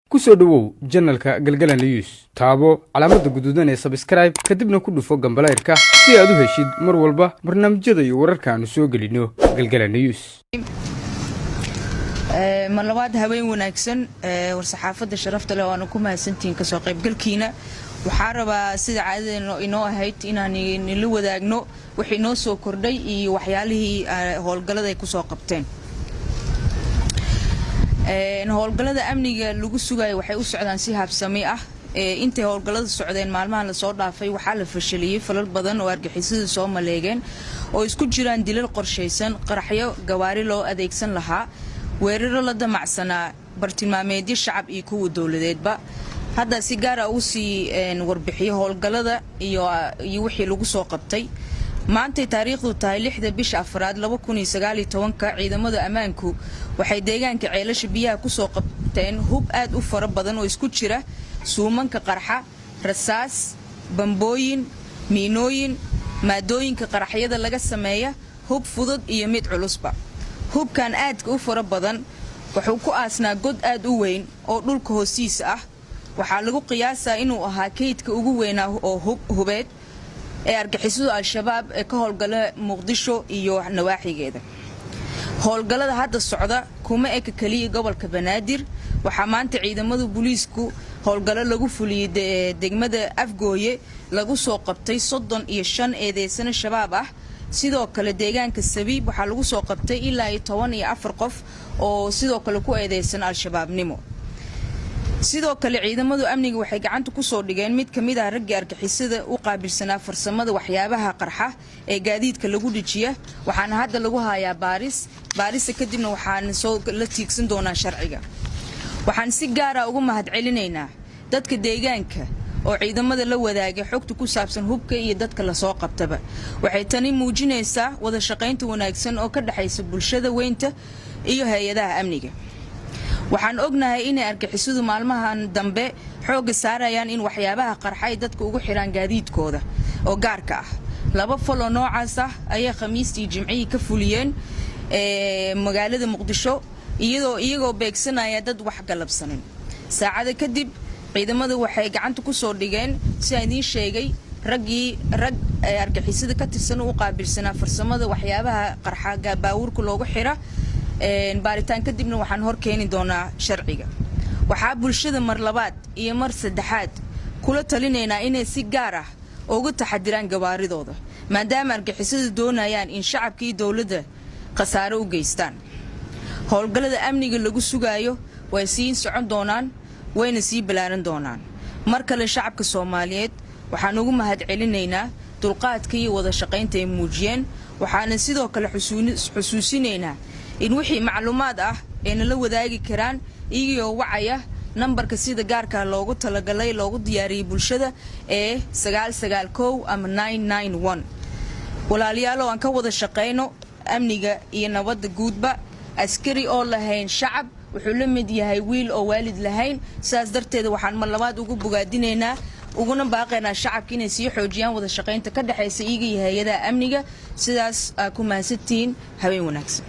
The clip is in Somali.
ku soo dhawow channelka galgalan news taabo calaamada guduudan ee subscribe kadibna ku dhufo gambaleerka si aad u heshid mar walba barnaamijyada iyo wararka aanu soo gelino galgalan news malawaad haween wanaagsan war saxaafada sharafta leh oo aan ku mahadsantiin ka soo qayb galkiina waxa rabaa sida caadada inoo ahayd inaan la wadaagno wixii noo soo kordhay iyo waxyaalihii howlgalada ay ku soo qabteen howlgalada amniga lagu sugay waxay u socdaan si habsami ah intay howlgalada socdeen maalmahan la soo dhaafay waxa la fashiliyay falal badan oo argixisada soo maleegeen oo isku jiraan dilal qorsheysan qaraxyo gawaari loo adeegsan lahaa weeraro la damacsanaa bartilmaameedyo shacab iyo kuwa dawladeedba hadda si gaar ah u sii warbixiyo howlgalada iyo wixii lagu soo qabtay maanta taariikhdu tahay 6 bisha afraad 2019 ciidamada ammaanku waxay deegaanka ceelasha biyaha ku soo qabteen hub aad u fara badan oo isku jira suumanka qarxa rasaas bambooyin miinooyin maadooyinka qaraxyada laga sameeyo hub fudud iyo mid culusba hubkan aadka u fara badan wuxuu ku aasnaa god aad u weyn oo dhulka hoostiisa ah waxaa lagu qiyaasaa inuu ahaa kaydka ugu weynaa oo hubeed ee argixisada al-shabaab ee ka howlgala Muqdisho iyo nawaaxigeeda howlgalada hadda socda kuma eka kaliya gobolka Banaadir waxa maanta ciidamada booliisku howlgalo lagu fuliyay degmada Afgooye lagu soo qabtay 35 eedeysana shabaab ah sidoo kale deegaanka Sabiib waxa lagu soo qabtay ilaa 14 qof oo sidoo kale ku eedeysan al-shabaabnimo sidoo kale ciidamadu amniga waxay gacanta ku soo dhigeen mid kamid ah rag argixisada u qaabilsanaa farsamada waxyaabaha qarxa ee gaadiidka lagu dhijiyo waxaana hadda lagu hayaa baaris kadibna waxaan soo la tiigsan doonaa sharciga waxaan si gaar ah ugu mahadcelinaynaa dadka deegaanka oo ciidamada la wadaagay xogta ku saabsan hubka iyo dadka la soo qabtaba waxay tani muujinaysaa wada shaqaynta wanaagsan oo ka dhaxaysa bulshada weynta iyo hay'adaha amniga waxaan ognahay in argixisadu maalmahan dambe xoog saarayaan in waxyaabaha qarxay dadka ugu xiraan gaadiidkooda oo gaarka ah laba falo noocaas ah ayaa khamiistii jimcihii ka fuliyeen magaalada Muqdisho iyagoo beegsanaya dad wax galabsanin saacada kadib ciidamadu waxay gacanta ku soo dhigeen si ay idin sheegay rag argixisada ka tirsan u qaabilsanaa farsamada waxyaabaha qarxa baawurka loogu xira baaritaan kadibna waxaan hor keeni doonaa sharciga waxa bulshada mar labaad iyo mar saddexaad kula talinaynaa inay si gaar ah uga taxadiraan gabaaridooda maadaama argixisadu doonayaan in shacabka iyo dawladda khasaare u geystaan howlgalada amniga lagu sugayo way sii socon doonaan wayna sii balaaran doonaan mar kale shacabka Soomaaliyeed waxaan ugu mahadcelinaynaa dulqaadka iyo wada shaqaynta ay muujiyeen waxaana sidoo kale xusuusinaynaa in wixii macluumaad ah ee la wadaagi karaan iyagoo wacaya nambarka sida gaarka loogu talagalay loogu diyaariyay bulshada ee 991 ama 991 walaalayaal oo aan ka wada shaqeyno amniga iyo nabadda guudba askari oo lahayn shacab wuxuu la mid yahay wiil oo waalid lahayn saas darteed waxaan mar labaad ugu bogaadinaynaa uguna baaqaynaa shacabka inay sii xoojiyaan wada shaqaynta ka dhaxaysa iyaga iyo hay'adaha amniga sidaas ku mahadsantiin habeen wanaagsan